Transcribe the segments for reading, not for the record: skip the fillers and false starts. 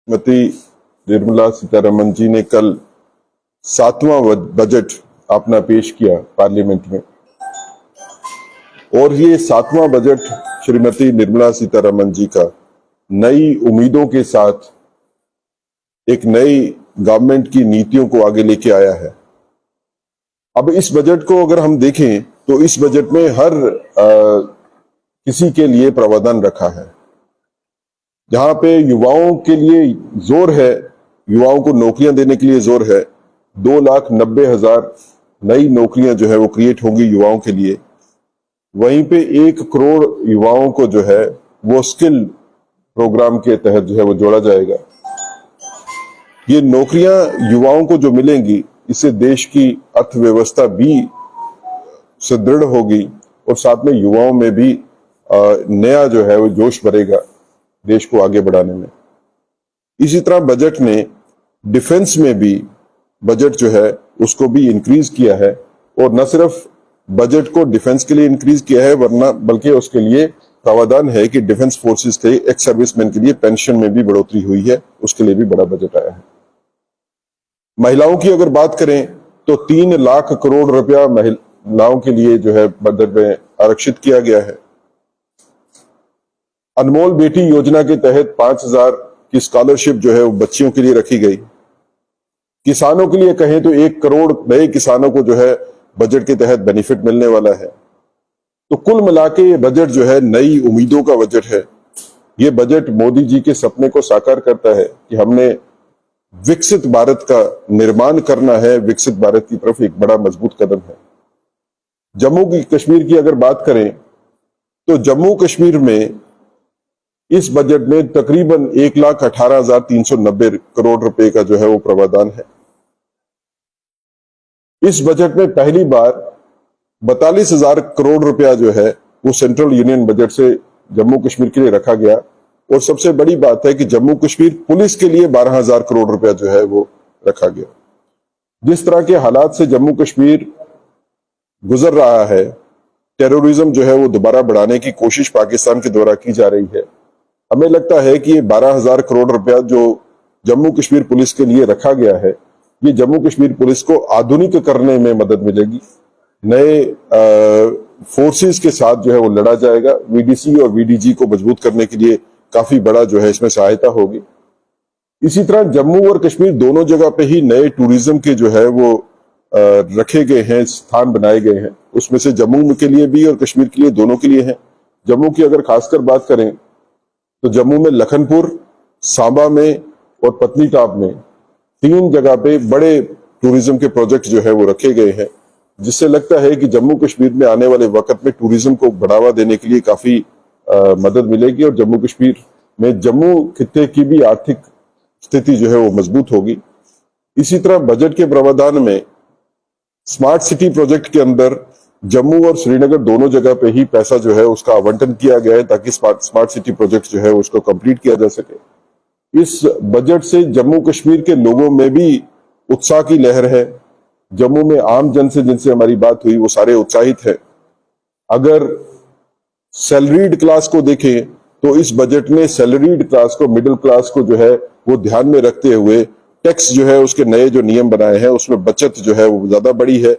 श्रीमती निर्मला सीतारमण जी ने कल 7वां बजट अपना पेश किया पार्लियामेंट में। और ये 7वां बजट श्रीमती निर्मला सीतारमण जी का नई उम्मीदों के साथ एक नई गवर्नमेंट की नीतियों को आगे लेके आया है। अब इस बजट को अगर हम देखें तो इस बजट में हर किसी के लिए प्रावधान रखा है। जहां पे युवाओं के लिए जोर है, युवाओं को नौकरियां देने के लिए जोर है, 2,90,000 नई नौकरियां जो है वो क्रिएट होंगी युवाओं के लिए। वहीं पे 1 करोड़ युवाओं को जो है वो स्किल प्रोग्राम के तहत जो है वो जोड़ा जाएगा। ये नौकरियां युवाओं को जो मिलेंगी, इससे देश की अर्थव्यवस्था भी सुदृढ़ होगी और साथ में युवाओं में भी नया जो है वो जोश भरेगा देश को आगे बढ़ाने में। इसी तरह बजट ने डिफेंस में भी बजट जो है उसको भी इंक्रीज किया है। और न सिर्फ बजट को डिफेंस के लिए इंक्रीज किया है, वरना बल्कि उसके लिए प्रावधान है कि डिफेंस फोर्सेस के एक्स सर्विसमैन के लिए पेंशन में भी बढ़ोतरी हुई है, उसके लिए भी बड़ा बजट आया है। महिलाओं की अगर बात करें तो 3 लाख करोड़ रुपया महिलाओं के लिए जो है बजट में आरक्षित किया गया है। अनमोल बेटी योजना के तहत 5,000 की स्कॉलरशिप जो है वो बच्चियों के लिए रखी गई। किसानों के लिए कहें तो 1 करोड़ नए किसानों को जो है बजट के तहत बेनिफिट मिलने वाला है। तो कुल मिला के ये बजट जो है नई उम्मीदों का बजट है। ये बजट मोदी जी के सपने को साकार करता है कि हमने विकसित भारत का निर्माण करना है। विकसित भारत की तरफ एक बड़ा मजबूत कदम है। जम्मू कश्मीर की अगर बात करें तो जम्मू कश्मीर में इस बजट में तकरीबन 1,18,390 करोड़ रुपए का जो है वो प्रावधान है। इस बजट में पहली बार 42,000 करोड़ रुपया जो है वो सेंट्रल यूनियन बजट से जम्मू कश्मीर के लिए रखा गया। और सबसे बड़ी बात है कि जम्मू कश्मीर पुलिस के लिए 12,000 करोड़ रुपया जो है वो रखा गया। जिस तरह के हालात से जम्मू कश्मीर गुजर रहा है, टेररिज्म जो है वो दोबारा बढ़ाने की कोशिश पाकिस्तान के द्वारा की जा रही है। हमें लगता है कि ये 12,000 करोड़ रुपया जो जम्मू कश्मीर पुलिस के लिए रखा गया है, ये जम्मू कश्मीर पुलिस को आधुनिक करने में मदद मिलेगी। नए फोर्सेस के साथ जो है वो लड़ा जाएगा। वीडीसी और वीडीजी को मजबूत करने के लिए काफी बड़ा जो है इसमें सहायता होगी। इसी तरह जम्मू और कश्मीर दोनों जगह पे ही नए टूरिज्म के जो है वो रखे गए हैं, स्थान बनाए गए हैं। उसमें से जम्मू के लिए भी और कश्मीर के लिए, दोनों के लिए है। जम्मू की अगर खासकर बात करें तो जम्मू में लखनपुर, सांबा में और पत्नीटाप में 3 जगह पे बड़े टूरिज्म के प्रोजेक्ट जो है वो रखे गए हैं, जिससे लगता है कि जम्मू कश्मीर में आने वाले वक्त में टूरिज्म को बढ़ावा देने के लिए काफी मदद मिलेगी। और जम्मू कश्मीर में जम्मू खित्ते की भी आर्थिक स्थिति जो है वो मजबूत होगी। इसी तरह बजट के प्रावधान में स्मार्ट सिटी प्रोजेक्ट के अंदर जम्मू और श्रीनगर दोनों जगह पे ही पैसा जो है उसका आवंटन किया गया है, ताकि स्मार्ट सिटी प्रोजेक्ट जो है उसको कंप्लीट किया जा सके। इस बजट से जम्मू कश्मीर के लोगों में भी उत्साह की लहर है। जम्मू में आम जन से जिनसे हमारी बात हुई वो सारे उत्साहित है। अगर सैलरीड क्लास को देखें तो इस बजट में सैलरीड क्लास को, मिडिल क्लास को जो है वो ध्यान में रखते हुए टैक्स जो है उसके नए जो नियम बनाए हैं उसमें बचत जो है वो ज्यादा बड़ी है।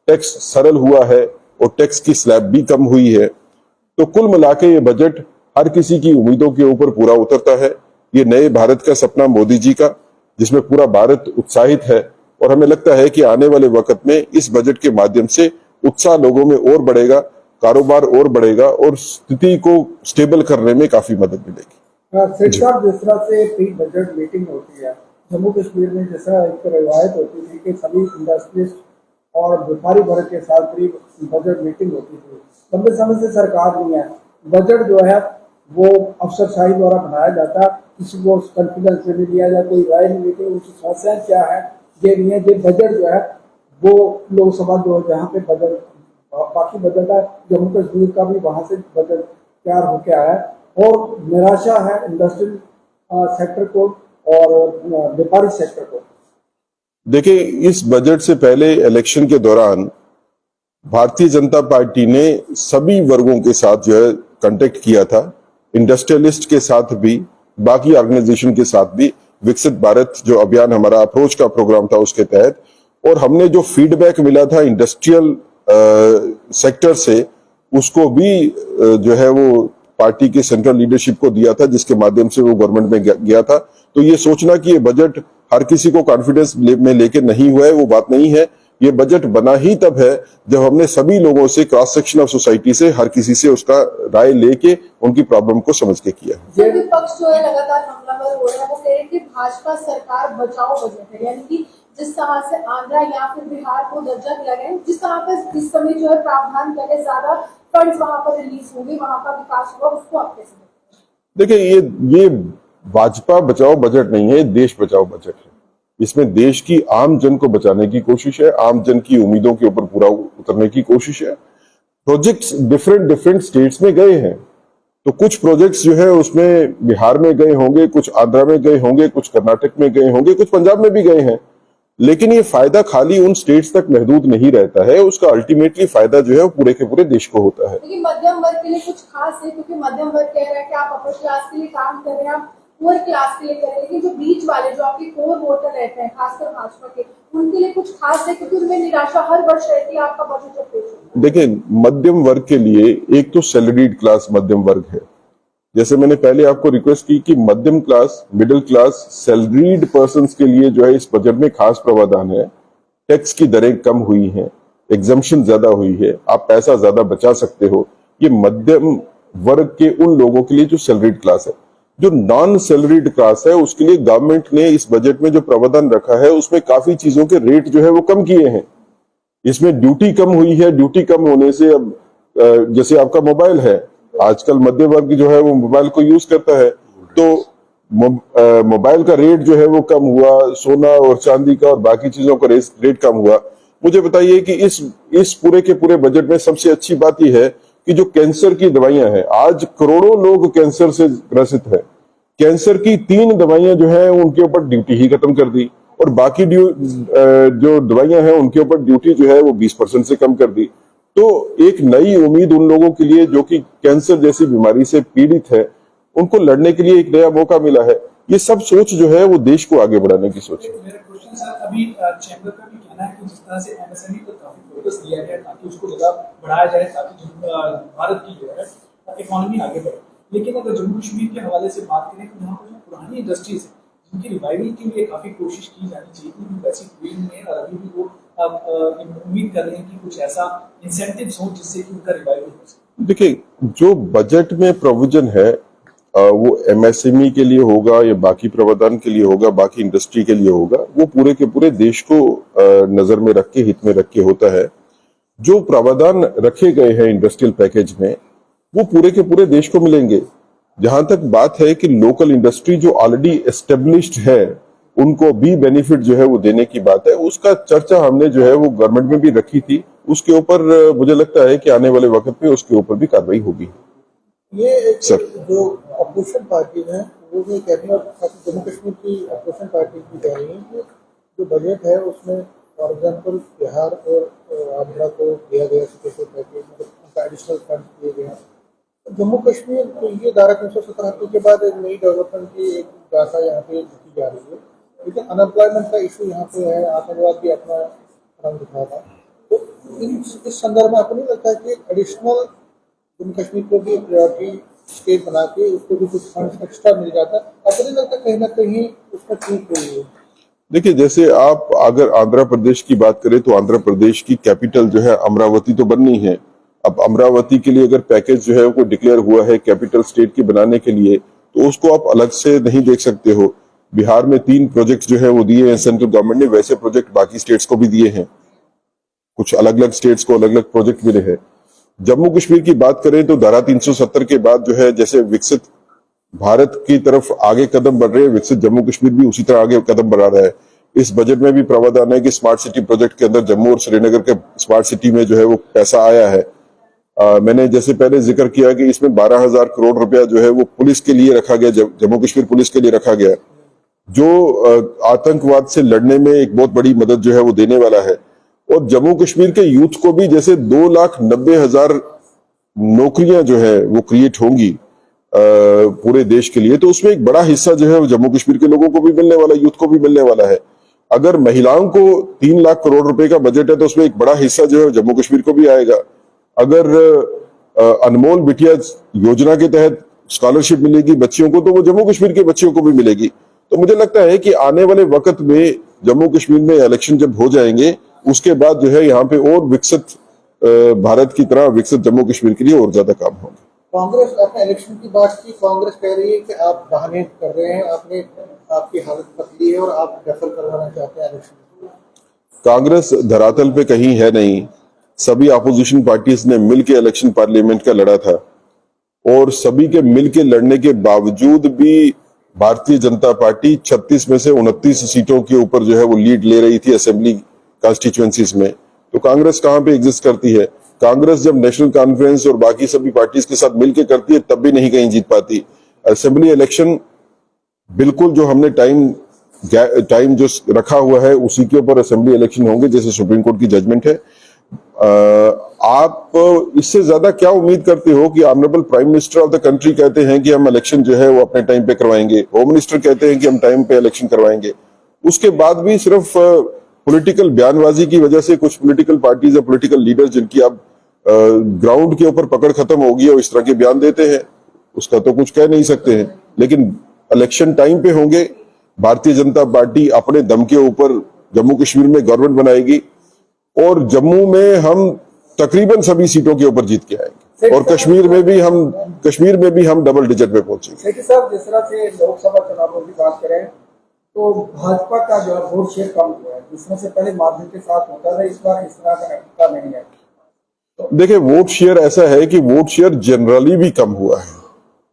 टैक्स सरल हुआ है और टैक्स की स्लैब भी कम हुई है। तो कुल मिला के ये बजट हर किसी की उम्मीदों के ऊपर पूरा उतरता है। ये नए भारत का सपना मोदी जी का, जिसमें पूरा भारत उत्साहित है। और हमें लगता है कि आने वाले वक्त में इस बजट के माध्यम से उत्साह लोगों में और बढ़ेगा, कारोबार और बढ़ेगा और स्थिति को स्टेबल करने में काफी मदद मिलेगी। जिस तरह से प्री बजट मीटिंग होती है जम्मू कश्मीर में, जैसा एक रवायत होती थी कि सभी इंडस्ट्रियलिस्ट और व्यापारी वर्ग के साथ प्री बजट मीटिंग होती थी, लंबे समय से सरकार नहीं है। बजट जो है वो अफसरशाही द्वारा बनाया जाता, किसी को कॉन्फिडेंस में नहीं लिया जाता, कोई राय नहीं लेती, उनकी समस्याएं क्या है ये नहीं है। ये बजट जो है वो लोकसभा जो जहाँ पे बजट बाकी बजट है, जम्मू कश्मीर का भी वहां से बजट तैयार होके आया है। और निराशा है इंडस्ट्रियल सेक्टर को और व्यापारी सेक्टर को। देखिए, इस बजट से पहले इलेक्शन के दौरान भारतीय जनता पार्टी ने सभी वर्गों के साथ जो है कांटेक्ट किया था, इंडस्ट्रियलिस्ट के साथ भी, बाकी ऑर्गेनाइजेशन के साथ भी, विकसित भारत जो अभियान हमारा अप्रोच का प्रोग्राम था उसके तहत, और हमने जो फीडबैक मिला था इंडस्ट्रियल सेक्टर से उसको भी जो है वो पार्टी के सेंट्रल लीडरशिप को दिया था, जिसके माध्यम से वो गवर्नमेंट में गया था। तो ये सोचना कि ये बजट हर किसी को कॉन्फिडेंस में लेके नहीं हुआ है, वो बात नहीं है। ये बजट बना ही तब है जब हमने सभी लोगों से, क्रॉस सेक्शन ऑफ सोसाइटी से, हर किसी से उसका राय लेके उनकी प्रॉब्लम को समझ के किया। सर, विपक्ष जो है लगातार हमलावर हो रहा है, वो कह रहे हैं कि भाजपा सरकार बचाओ बजट है, यानी कि जिस तरह से आंध्रा या फिर बिहार को दर्जा दिया गया है, जिस तरह पर इस समय जो है प्रावधान किया गया, ज्यादा फंड्स वहां पर रिलीज होंगे, वहां का विकास होगा, उसको आप कैसे देखते हैं? देखिए, ये भाजपा बचाओ बजट नहीं है, देश बचाओ बजट है। इसमें देश की आम जन को बचाने की कोशिश है, आम जन की उम्मीदों के ऊपर पूरा उतरने की कोशिश है। प्रोजेक्ट्स डिफरेंट स्टेट्स में गए हैं, तो कुछ प्रोजेक्ट्स जो है उसमें बिहार में गए होंगे, कुछ आंध्रा में गए होंगे, कुछ कर्नाटक में गए होंगे, कुछ पंजाब में भी गए हैं। लेकिन ये फायदा खाली उन स्टेट्स तक महदूद नहीं रहता है, उसका अल्टीमेटली फायदा जो है वो पूरे के पूरे देश को होता है। लेकिन मध्यम वर्ग के लिए कुछ खास है, क्योंकि मध्यम वर्ग कह रहा है कि आप अपर क्लास के लिए काम कर रहे हैं, आप पुअर क्लास के लिए कर रहे हैं, लेकिन जो बीच वाले, जो आपके कोर वोटर रहते हैं, खासकर भाजपा के, उनके लिए कुछ खास है, क्योंकि उनमें निराशा हर वर्ष रहती है आपका बजट जब पेश होता है। देखिए, मध्यम वर्ग के लिए एक तो सैलरीड क्लास मध्यम वर्ग है। जैसे मैंने पहले आपको रिक्वेस्ट की कि मध्यम class, middle class, salaried persons के लिए जो है इस बजट में खास प्रावधान है। टैक्स की दरें कम हुई हैं, एग्जम्पशन ज्यादा हुई है, आप पैसा ज्यादा बचा सकते हो। ये मध्यम वर्ग के उन लोगों के लिए जो सैलरीड क्लास है। जो नॉन सैलरीड क्लास है उसके लिए गवर्नमेंट ने इस बजट में जो प्रावधान रखा है उसमें काफी चीजों के रेट जो है वो कम किए हैं। इसमें ड्यूटी कम हुई है। ड्यूटी कम होने से अब जैसे आपका मोबाइल है, आजकल मध्य वर्ग जो है वो मोबाइल को यूज करता है, तो मोबाइल का रेट जो है वो कम हुआ, सोना और चांदी का और बाकी चीजों का रेट कम हुआ। मुझे बताइए कि इस पूरे के पूरे बजट में सबसे अच्छी बात यह है कि जो कैंसर की दवाइयां हैं, आज करोड़ों लोग कैंसर से ग्रसित है। कैंसर की 3 दवाइयां जो है उनके ऊपर ड्यूटी ही खत्म कर दी, और बाकी जो दवाइयां हैं उनके ऊपर ड्यूटी जो है वो 20% से कम कर दी। तो एक नई उम्मीद उन लोगों के लिए जो कि कैंसर जैसी बीमारी से पीड़ित है, उनको लड़ने के लिए एक नया मौका मिला है। ये सब सोच जो है वो देश को आगे बढ़ाने की सोच है। मेरा क्वेश्चन सर, अभी चैम्बर का भी कहना है कि जिस तरह से एमएसएमई पर काफी फोकस दिया गया ताकि उसको ज्यादा बढ़ाया जाए, ताकि भारत की जो है इकोनॉमी आगे बढ़े, लेकिन अगर जम्मू कश्मीर के हवाले से बात करें तो यहाँ पर जो पुरानी इंडस्ट्रीज है जिनकी रिवाइवल के लिए काफी कोशिश की जानी चाहिए थी, वैसी हुई नहीं है, और अभी भी वो उम्मीद कर रहे हैं कि कुछ ऐसा इंसेंटिव्स हो जिससे कि उनका रिवाइवल हो सके। देखिए, जो बजट में प्रोविजन है वो एमएसएमई के लिए होगा या बाकी प्रावधान के लिए होगा, बाकी इंडस्ट्री के लिए होगा, वो पूरे के पूरे देश को नजर में रख के, हित में रख के होता है। जो प्रावधान रखे गए हैं इंडस्ट्रियल पैकेज में वो पूरे के पूरे देश को मिलेंगे। जहां तक बात है कि लोकल इंडस्ट्री जो ऑलरेडी एस्टेब्लिश्ड है उनको भी बेनिफिट जो है वो देने की बात है, उसका चर्चा हमने जो है वो गवर्नमेंट में भी रखी थी। उसके ऊपर मुझे लगता है कि आने वाले वक्त में उसके ऊपर भी कार्रवाई होगी। ये सर, जो अपोजिशन पार्टी है वो ये कहती है, जम्मू कश्मीर की अपोजिशन पार्टी की कह रही है कि जो बजट है उसमें फॉर एग्जाम्पल बिहार और आंध्रा को दिया गया स्पेशल पैकेज, मतलब उनका एडिशनल फंड दिए गए। जम्मू कश्मीर तो ये धारा 377 के बाद एक नई डेवलपमेंट की एक गाथा यहाँ पे लिखी जा रही है, लेकिन अनएम्प्लॉयमेंट का इशू यहाँ पे है, आतंकवाद भी अपना रंग दिखा था। तो इस संदर्भ में आपको नहीं लगता है कि एडिशनल जम्मू कश्मीर को भी प्रायोरिटी स्टेट बना के उसको भी कुछ फंड एक्स्ट्रा मिल जाता है? आपको नहीं लगता कहीं ना कहीं उसका चूक हुई है? देखिए, जैसे आप अगर आंध्र प्रदेश की बात करें तो आंध्र प्रदेश की कैपिटल जो है अमरावती तो बननी है। अब अमरावती के लिए अगर पैकेज जो है वो डिक्लेयर हुआ है कैपिटल स्टेट की बनाने के लिए, तो उसको आप अलग से नहीं देख सकते हो। बिहार में 3 प्रोजेक्ट जो है वो दिए हैं सेंट्रल गवर्नमेंट ने, वैसे प्रोजेक्ट बाकी स्टेट्स को भी दिए हैं। कुछ अलग अलग स्टेट्स को अलग अलग प्रोजेक्ट मिले हैं। जम्मू कश्मीर की बात करें तो धारा 370 के बाद जो है जैसे विकसित भारत की तरफ आगे कदम बढ़ रहे हैं, विकसित जम्मू कश्मीर भी उसी तरह आगे कदम बढ़ा रहा है। इस बजट में भी प्रावधान है कि स्मार्ट सिटी प्रोजेक्ट के अंदर जम्मू और श्रीनगर के स्मार्ट सिटी में जो है वो पैसा आया है। मैंने जैसे पहले जिक्र किया कि इसमें 12,000 करोड़ रुपया जो है वो पुलिस के लिए रखा गया, जम्मू कश्मीर पुलिस के लिए रखा गया, जो आतंकवाद से लड़ने में एक बहुत बड़ी मदद जो है वो देने वाला है। और जम्मू कश्मीर के यूथ को भी जैसे 2,90,000 नौकरियां जो है वो क्रिएट होंगी पूरे देश के लिए, तो उसमें एक बड़ा हिस्सा जो है वो जम्मू कश्मीर के लोगों को भी मिलने वाला है, यूथ को भी मिलने वाला है। अगर महिलाओं को 3 लाख करोड़ रुपए का बजट है तो उसमें एक बड़ा हिस्सा जो है जम्मू कश्मीर को भी आएगा। अगर अनमोल बिटिया योजना के तहत स्कॉलरशिप मिलेगी बच्चियों को, तो वो जम्मू कश्मीर के बच्चियों को भी मिलेगी। तो मुझे लगता है कि आने वाले वक्त में जम्मू कश्मीर में इलेक्शन जब हो जाएंगे, उसके बाद जो है यहाँ पे और विकसित भारत की तरह विकसित जम्मू कश्मीर के लिए और ज्यादा काम होंगे। कांग्रेस अपने इलेक्शन की बात की, कांग्रेस कह रही है कि आप बहाने कर रहे हैं, आपकी हालत पतली है और आप डेफर करवाना चाहते हैं इलेक्शन। कांग्रेस धरातल पे कहीं है नहीं। सभी अपोजिशन पार्टीज ने मिलकर इलेक्शन पार्लियामेंट का लड़ा था और सभी के मिलके लड़ने के बावजूद भी भारतीय जनता पार्टी 36 में से 29 सीटों के ऊपर जो है वो लीड ले रही थी असेंबली कॉन्स्टिट्यूएंसीज में। तो कांग्रेस कहां पे एग्जिस्ट करती है? कांग्रेस जब नेशनल कॉन्फ्रेंस और बाकी सभी पार्टीज के साथ मिलकर करती है तब भी नहीं कहीं जीत पाती। असेंबली इलेक्शन बिल्कुल जो हमने टाइम जो रखा हुआ है उसी के ऊपर असेंबली इलेक्शन होंगे, जैसे सुप्रीम कोर्ट की जजमेंट है। आप इससे ज्यादा क्या उम्मीद करते हो कि honourable prime minister of the country कहते हैं कि हम इलेक्शन जो है वो अपने टाइम पे करवाएंगे, होम मिनिस्टर कहते हैं कि हम टाइम पे इलेक्शन करवाएंगे, उसके बाद भी सिर्फ पॉलिटिकल बयानबाजी की वजह से कुछ पॉलिटिकल पार्टीज या पॉलिटिकल लीडर्स जिनकी अब ग्राउंड के ऊपर पकड़ खत्म होगी और इस तरह के बयान देते हैं, उसका तो कुछ कह नहीं सकते हैं। लेकिन इलेक्शन टाइम पे होंगे, भारतीय जनता पार्टी अपने दम के ऊपर जम्मू कश्मीर में गवर्नमेंट बनाएगी और जम्मू में हम तकरीबन सभी सीटों के ऊपर जीत के आएंगे और कश्मीर में भी हम डबल डिजिट पे पहुंचेंगे। सेठी साहब, जिस तरह से लोकसभा चुनावों की बात करें तो भाजपा का जो है वोट शेयर कम हुआ है, जिसमें से पहले माध्यम के साथ होता था, इस बार इस तरह का नहीं है। देखिए, वोट शेयर ऐसा है कि वोट शेयर जनरली भी कम हुआ है।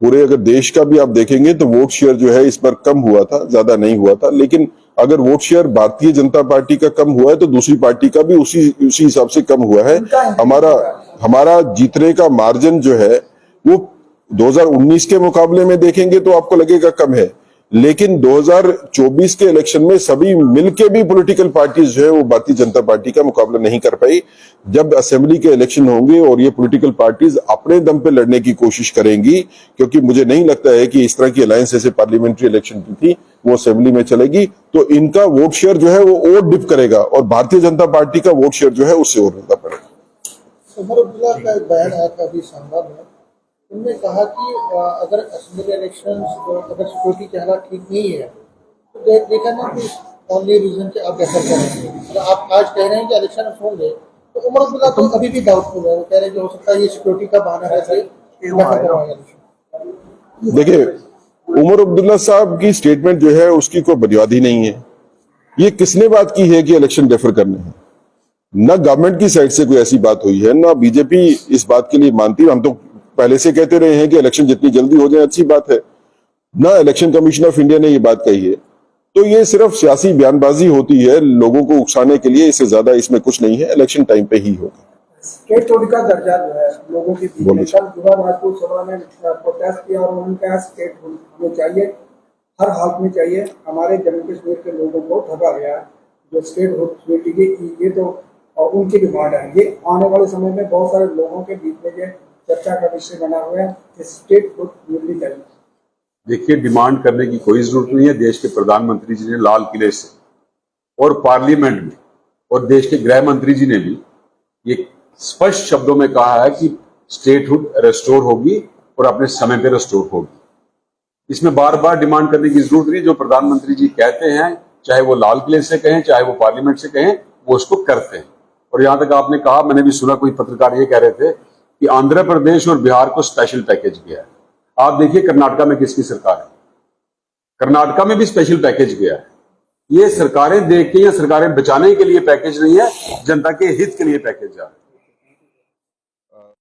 पूरे अगर देश का भी आप देखेंगे तो वोट शेयर जो है इस बार कम हुआ था, ज्यादा नहीं हुआ था। लेकिन अगर vote share Bharatiya Janata party का कम हुआ है तो दूसरी पार्टी का भी उसी हिसाब से कम हुआ है। हमारा जीतने का मार्जिन जो है वो 2019 के मुकाबले में देखेंगे तो आपको लगेगा कम है, लेकिन 2024 के इलेक्शन में सभी मिलके भी पॉलिटिकल पार्टीज जो है वो भारतीय जनता पार्टी का मुकाबला नहीं कर पाई। जब असेंबली के इलेक्शन होंगे और ये पॉलिटिकल पार्टीज अपने दम पे लड़ने की कोशिश करेंगी, क्योंकि मुझे नहीं लगता है कि इस तरह की अलायंस जैसे पार्लियामेंट्री इलेक्शन की थी वो असेंबली में चलेगी, तो इनका वोट शेयर जो है वो और डिप करेगा और भारतीय जनता पार्टी का वोट शेयर जो है उससे और ज्यादा बढ़ेगा। उमर अब्दुल्ला का एक बयान आया था अभी संवाद में, उन्होंने कहा कि अगर असेंबली इलेक्शन अगर सिक्योरिटी के हालात ठीक नहीं है तो देखा ना कि ओनली रीजन कि आप बेहतर करेंगे। तो आप आज कह रहे हैं कि इलेक्शन होंगे, तो उमर अब्दुल्ला तो अभी भी डाउटफुल है, वो कह रहे हैं कि हो सकता है ये सिक्योरिटी का बहाना है कि बेहतर करवाएंगे। देखिए, उमर अब्दुल्ला साहब की स्टेटमेंट जो है उसकी कोई बुनियाद ही नहीं है। ये किसने बात की है कि इलेक्शन डेफर करने हैं? ना गवर्नमेंट की साइड से कोई ऐसी बात हुई है, ना बीजेपी इस बात के लिए मानती है। हम तो पहले से कहते रहे हैं कि इलेक्शन जितनी जल्दी हो जाए अच्छी बात है, ना इलेक्शन कमीशन ऑफ इंडिया ने ये बात कही है। तो ये सिर्फ सियासी बयानबाजी होती है लोगों को उकसाने के लिए, इससे ज्यादा इसमें कुछ नहीं है। इलेक्शन टाइम पे ही होगा। स्टेट होल्ड का दर्जा जो है लोगों के बीच में, कल जुड़ा राजपूत सभा ने प्रोटेस्ट किया और उन्होंने कहा स्टेट होल्ड हमें चाहिए, हर हालत में चाहिए। हमारे जम्मू कश्मीर के लोगों को ठगा गया जो स्टेट होल्ड की, ये तो उनकी डिमांड है। ये आने वाले समय में बहुत सारे लोगों के बीच में चर्चा का विषय बना हुआ है कि स्टेट होल्ड मिलनी चाहिए। देखिए, डिमांड करने की कोई जरूरत नहीं है। देश के प्रधानमंत्री जी ने लाल किले से और पार्लियामेंट में और देश के गृह मंत्री जी ने भी ये स्पष्ट शब्दों में कहा है कि स्टेटहुड रेस्टोर होगी और अपने समय पे रेस्टोर होगी। इसमें बार बार डिमांड करने की जरूरत नहीं। जो प्रधानमंत्री जी कहते हैं, चाहे वो लाल किले से कहें चाहे वो पार्लियामेंट से कहें, वो उसको करते हैं। और यहां तक आपने कहा, मैंने भी सुना, कोई पत्रकार ये कह रहे थे कि आंध्र प्रदेश और बिहार को स्पेशल पैकेज गया है। आप देखिए कर्नाटका में किसकी सरकार है, कर्नाटका में भी स्पेशल पैकेज गया है। ये सरकारें देख के या सरकारें बचाने के लिए पैकेज नहीं है, जनता के हित के लिए पैकेज जा रहा है।